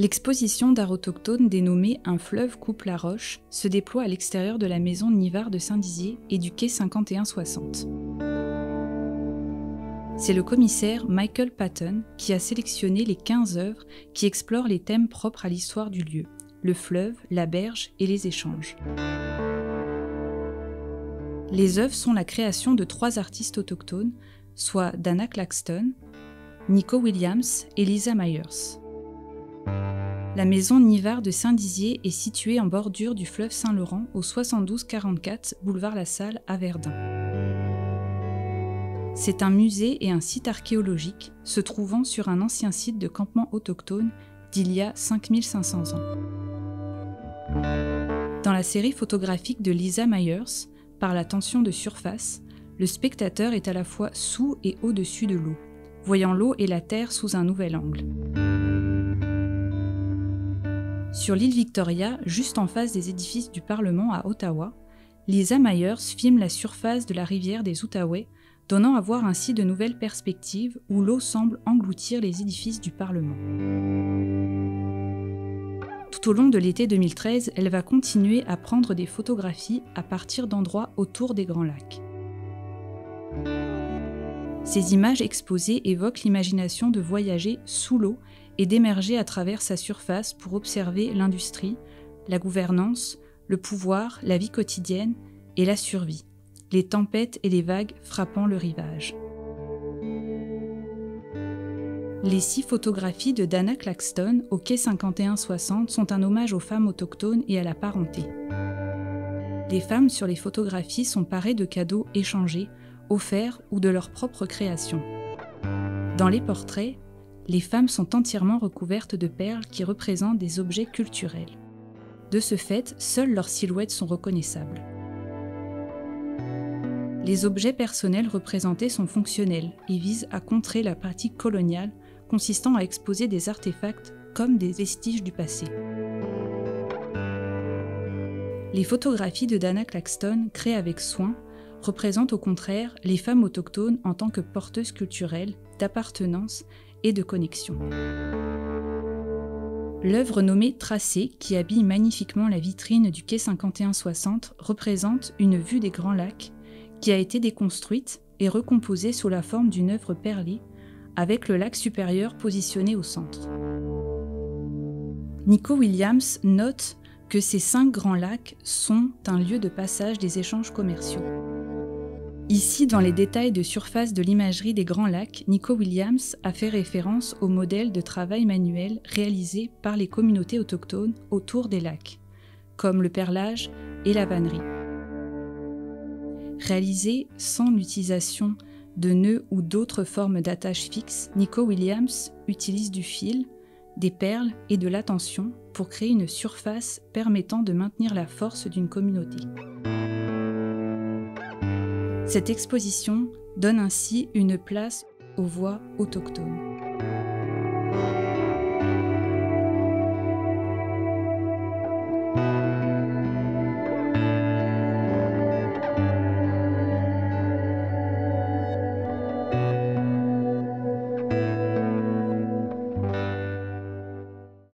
L'exposition d'art autochtone dénommée « Un fleuve coupe la roche » se déploie à l'extérieur de la maison Nivard de Saint-Dizier et du quai 5160. C'est le commissaire Michael Patton qui a sélectionné les 15 œuvres qui explorent les thèmes propres à l'histoire du lieu, le fleuve, la berge et les échanges. Les œuvres sont la création de 3 artistes autochtones, soit Dana Claxton, Nico Williams et Lisa Myers. La maison Nivard de Saint-Dizier est située en bordure du fleuve Saint-Laurent au 7244 boulevard La Salle à Verdun. C'est un musée et un site archéologique se trouvant sur un ancien site de campement autochtone d'il y a 5500 ans. Dans la série photographique de Lisa Myers, par la tension de surface, le spectateur est à la fois sous et au-dessus de l'eau, voyant l'eau et la terre sous un nouvel angle. Sur l'île Victoria, juste en face des édifices du Parlement à Ottawa, Lisa Myers filme la surface de la rivière des Outaouais, donnant à voir ainsi de nouvelles perspectives où l'eau semble engloutir les édifices du Parlement. Tout au long de l'été 2013, elle va continuer à prendre des photographies à partir d'endroits autour des Grands Lacs. Ces images exposées évoquent l'imagination de voyager sous l'eau et d'émerger à travers sa surface pour observer l'industrie, la gouvernance, le pouvoir, la vie quotidienne et la survie, les tempêtes et les vagues frappant le rivage. Les 6 photographies de Dana Claxton au quai 5160 sont un hommage aux femmes autochtones et à la parenté. Les femmes sur les photographies sont parées de cadeaux échangés, offerts ou de leur propre création. Dans les portraits, les femmes sont entièrement recouvertes de perles qui représentent des objets culturels. De ce fait, seules leurs silhouettes sont reconnaissables. Les objets personnels représentés sont fonctionnels et visent à contrer la pratique coloniale consistant à exposer des artefacts comme des vestiges du passé. Les photographies de Dana Claxton, créées avec soin, représentent au contraire les femmes autochtones en tant que porteuses culturelles, d'appartenance et de connexion. L'œuvre nommée Tracé, qui habille magnifiquement la vitrine du quai 5160, représente une vue des Grands Lacs qui a été déconstruite et recomposée sous la forme d'une œuvre perlée, avec le lac supérieur positionné au centre. Nico Williams note que ces 5 grands lacs sont un lieu de passage des échanges commerciaux. Ici, dans les détails de surface de l'imagerie des Grands Lacs, Nico Williams a fait référence au modèle de travail manuel réalisé par les communautés autochtones autour des lacs, comme le perlage et la vannerie. Réalisé sans l'utilisation de nœuds ou d'autres formes d'attache fixe, Nico Williams utilise du fil, des perles et de la tension pour créer une surface permettant de maintenir la force d'une communauté. Cette exposition donne ainsi une place aux voix autochtones.